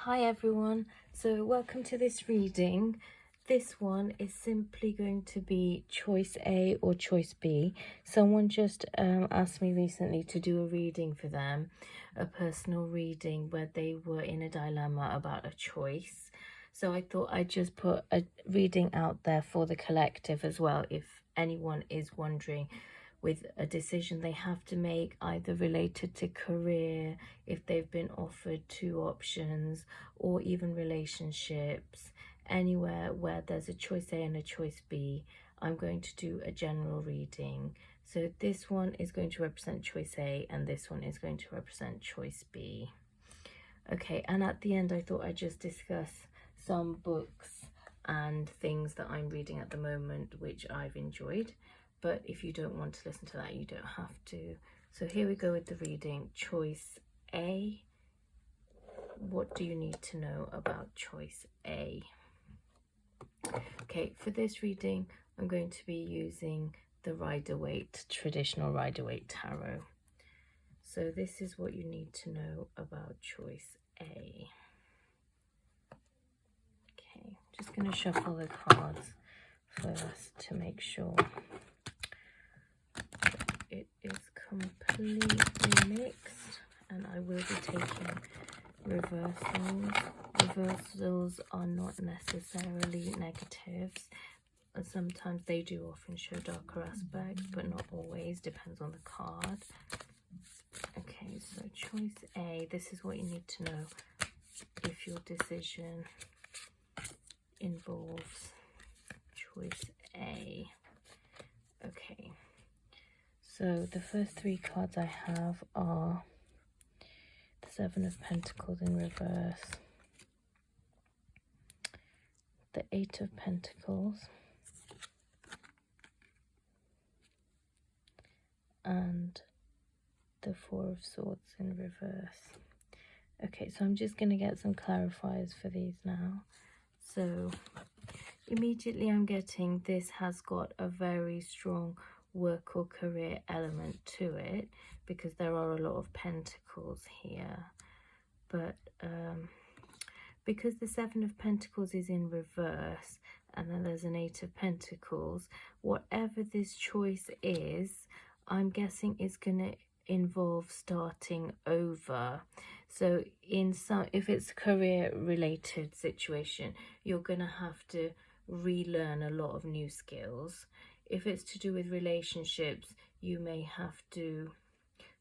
Hi everyone, so welcome to this reading. This one is simply going to be choice A or choice B. Someone just asked me recently to do a reading for them, a personal reading where they were in a dilemma about a choice. So I thought I'd just put a reading out there for the collective as well, if anyone is wondering with a decision they have to make, either related to career, if they've been offered two options, or even relationships, anywhere where there's a choice A and a choice B. I'm going to do a general reading. So this one is going to represent choice A and this one is going to represent choice B. Okay, and at the end I thought I'd just discuss some books and things that I'm reading at the moment which I've enjoyed. But if you don't want to listen to that, you don't have to. So here we go with the reading. Choice A. What do you need to know about choice A? Okay, for this reading, I'm going to be using the Rider-Waite, traditional Rider-Waite tarot. So this is what you need to know about choice A. Okay, just going to shuffle the cards first to make sure it is completely mixed, and I will be taking reversals. Reversals are not necessarily negatives, and sometimes they do often show darker aspects, but not always, depends on the card. Okay, so choice A, this is what you need to know if your decision involves choice A. Okay. So the first three cards I have are the Seven of Pentacles in reverse, the Eight of Pentacles, and the Four of Swords in reverse. Okay, so I'm just going to get some clarifiers for these now. So immediately I'm getting this has got a very strong work or career element to it because there are a lot of pentacles here, but because the Seven of Pentacles is in reverse and then there's an Eight of Pentacles, whatever this choice is, I'm guessing it's going to involve starting over. So in some, if it's a career related situation, you're going to have to relearn a lot of new skills. If it's to do with relationships, you may have to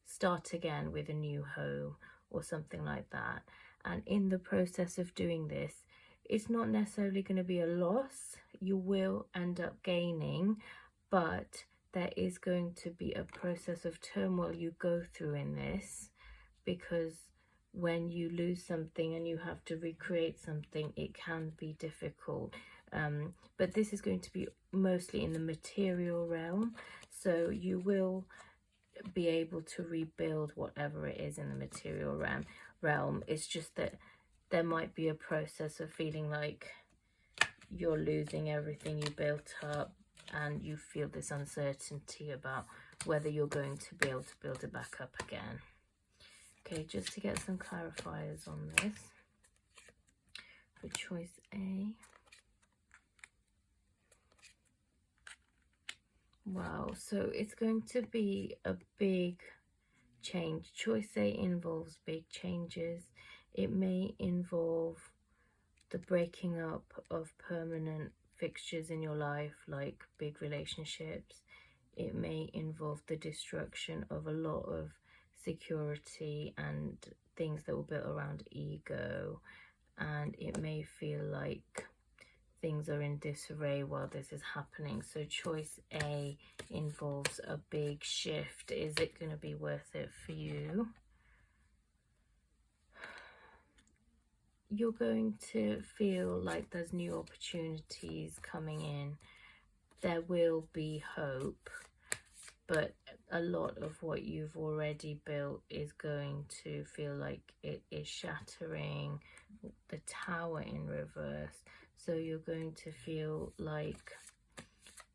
start again with a new home or something like that. And in the process of doing this, it's not necessarily going to be a loss. You will end up gaining, but there is going to be a process of turmoil you go through in this, because when you lose something and you have to recreate something, it can be difficult. But this is going to be mostly in the material realm, so you will be able to rebuild whatever it is in the material realm. It's just that there might be a process of feeling like you're losing everything you built up, and you feel this uncertainty about whether you're going to be able to build it back up again. Okay, just to get some clarifiers on this for choice A. Wow, so it's going to be a big change. Choice A involves big changes. It may involve the breaking up of permanent fixtures in your life, like big relationships. It may involve the destruction of a lot of security and things that were built around ego, and it may feel like things are in disarray while this is happening. So choice A involves a big shift. Is it going to be worth it for you? You're going to feel like there's new opportunities coming in. There will be hope, but a lot of what you've already built is going to feel like it is shattering. The Tower in reverse. So you're going to feel like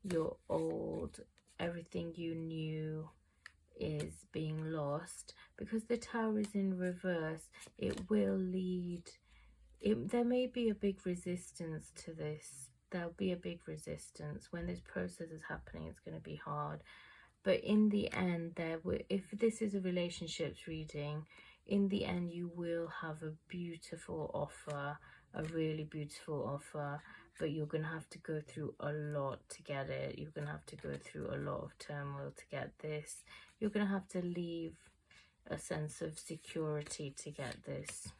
you're old, everything you knew is being lost. Because the Tower is in reverse, it will lead there may be a big resistance to this. There'll be a big resistance when this process is happening. It's going to be hard, but in the end, if this is a relationships reading, in the end you will have a beautiful offer, a really beautiful offer, but you're going to have to go through a lot to get it. You're going to have to go through a lot of turmoil to get this. You're going to have to leave a sense of security to get this.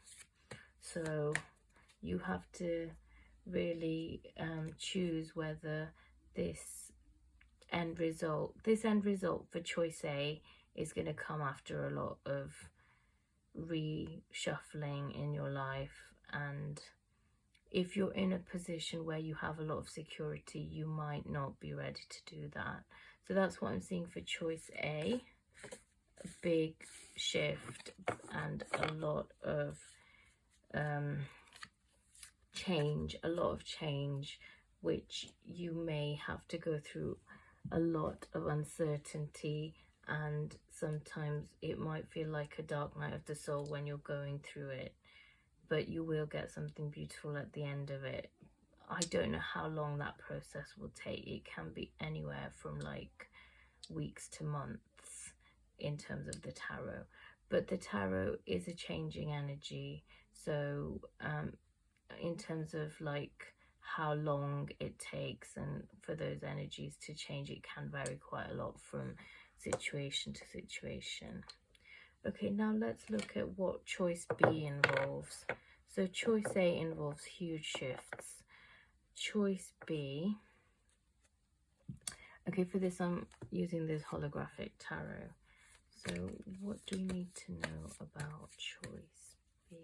So you have to really choose whether this end result for choice A is going to come after a lot of reshuffling in your life. And if you're in a position where you have a lot of security, you might not be ready to do that. So that's what I'm seeing for choice A. A big shift and a lot of change, which you may have to go through a lot of uncertainty, and sometimes it might feel like a dark night of the soul when you're going through it, but you will get something beautiful at the end of it. I don't know how long that process will take. It can be anywhere from like weeks to months in terms of the tarot, but the tarot is a changing energy. So in terms of like how long it takes and for those energies to change, it can vary quite a lot from situation to situation. Okay, now let's look at what choice B involves. So choice A involves huge shifts. Choice B, okay, for this I'm using this holographic tarot. So what do we need to know about choice B?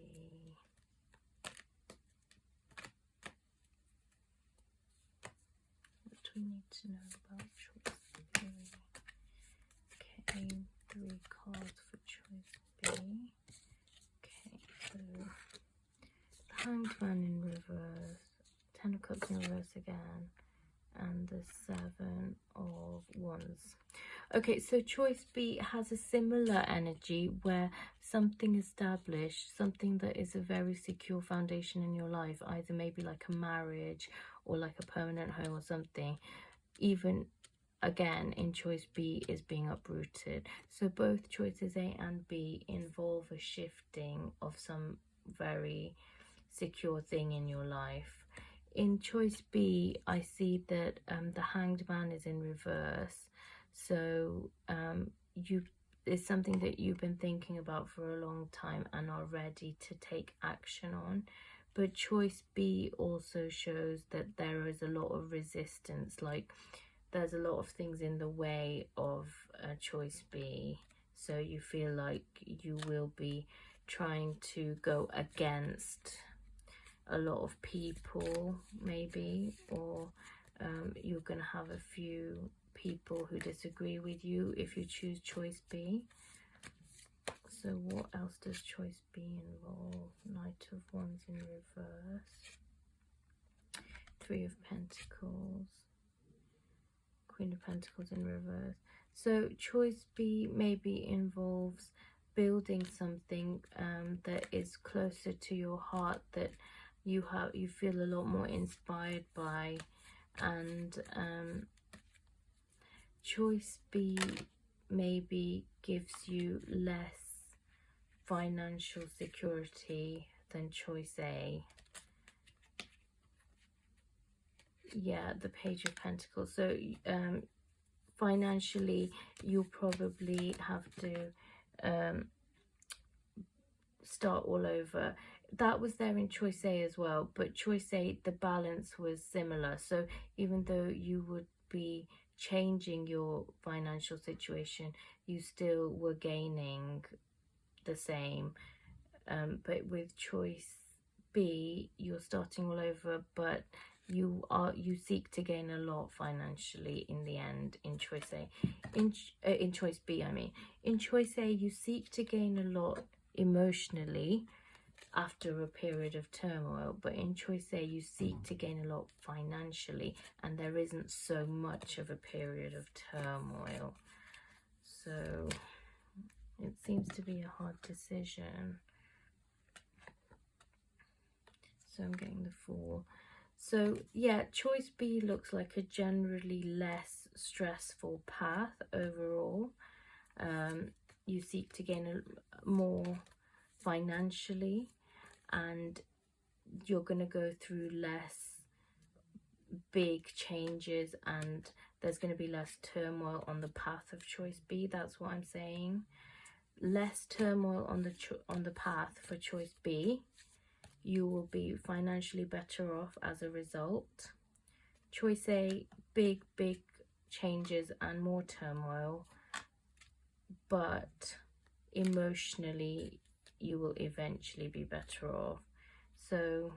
What do we need to know about choice B? Okay, 3 cards for choice B. Okay, so the Hanged Man in reverse, 10 of Cups in reverse again, and the 7 of Wands. Okay, so choice B has a similar energy where something established, something that is a very secure foundation in your life, either maybe like a marriage or like a permanent home or something, even again in choice B is being uprooted. So both choices A and B involve a shifting of some very secure thing in your life. In choice B, I see that the Hanged Man is in reverse. So it's something that you've been thinking about for a long time and are ready to take action on. But choice B also shows that there is a lot of resistance, like there's a lot of things in the way of choice B. So you feel like you will be trying to go against a lot of people maybe, or you're going to have a few people who disagree with you if you choose choice B. So what else does choice B involve? Knight of Wands in reverse, 3 of Pentacles, Queen of Pentacles in reverse. So choice B maybe involves building something that is closer to your heart, that you feel a lot more inspired by, and choice B maybe gives you less financial security than choice A. Yeah, the Page of Pentacles. So financially you'll probably have to start all over. That was there in choice A as well, but choice A, the balance was similar. So even though you would be changing your financial situation, you still were gaining the same. But with choice B, you're starting all over, but you seek to gain a lot financially in the end in choice A. In choice B, I mean. In choice A, you seek to gain a lot emotionally after a period of turmoil, but in choice A you seek to gain a lot financially, and there isn't so much of a period of turmoil. So it seems to be a hard decision. So I'm getting the Fool. So yeah, choice B looks like a generally less stressful path overall. You seek to gain more financially, and you're going to go through less big changes, and there's going to be less turmoil on the path of choice B. That's what I'm saying. Less turmoil on the path for choice B. You will be financially better off as a result. Choice A, big changes and more turmoil, but emotionally you will eventually be better off. So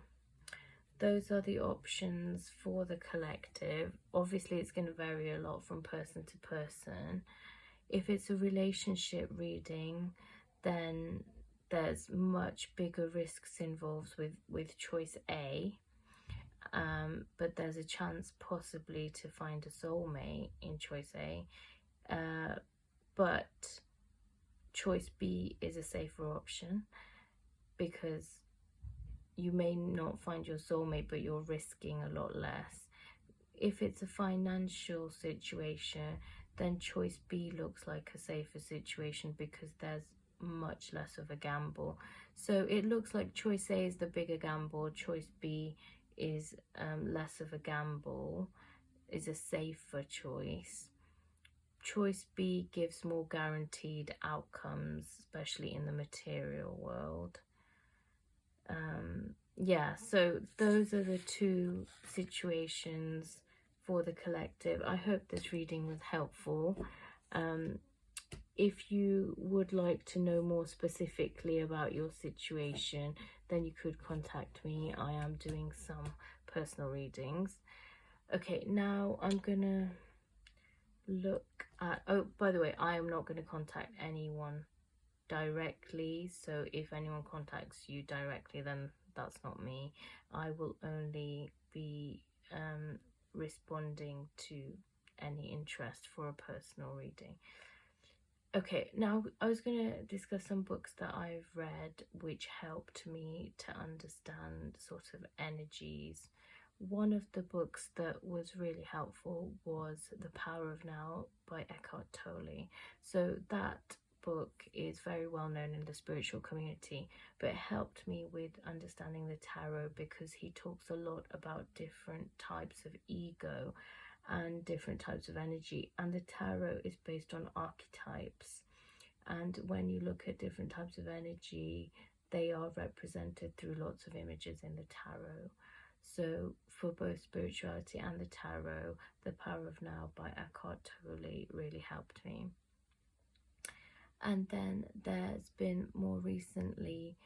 those are the options for the collective. Obviously it's going to vary a lot from person to person. If it's a relationship reading, then there's much bigger risks involved with choice A, but there's a chance possibly to find a soulmate in choice A, but choice B is a safer option because you may not find your soulmate, but you're risking a lot less. If it's a financial situation, then choice B looks like a safer situation because there's much less of a gamble. So it looks like choice A is the bigger gamble, choice B is less of a gamble, is a safer choice. Choice B gives more guaranteed outcomes, especially in the material world. Yeah, so those are the two situations for the collective. I hope this reading was helpful. If you would like to know more specifically about your situation, then you could contact me. I am doing some personal readings. Okay, now I'm gonna look at, oh, by the way, I am not going to contact anyone directly, so if anyone contacts you directly, then that's not me. I will only be responding to any interest for a personal reading. Okay, now I was going to discuss some books that I've read which helped me to understand sort of energies. One of the books that was really helpful was The Power of Now by Eckhart Tolle. So that book is very well known in the spiritual community, but it helped me with understanding the tarot because he talks a lot about different types of ego and different types of energy, and the tarot is based on archetypes, and when you look at different types of energy, they are represented through lots of images in the tarot. So for both spirituality and the tarot, The Power of Now by Eckhart Tolle really helped me. And then there's been more recently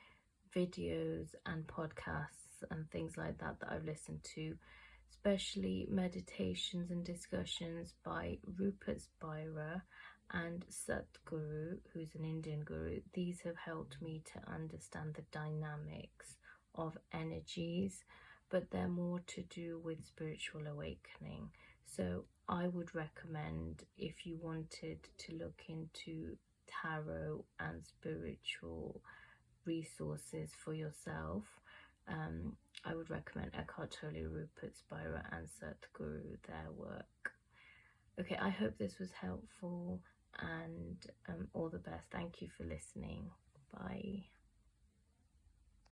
videos and podcasts and things like that that I've listened to, especially meditations and discussions by Rupert Spira and Satguru, who's an Indian guru. These have helped me to understand the dynamics of energies, but they're more to do with spiritual awakening. So I would recommend, if you wanted to look into tarot and spiritual resources for yourself, I would recommend Eckhart Tolle, Rupert Spira and Satguru, their work. Okay, I hope this was helpful, and all the best. Thank you for listening. Bye.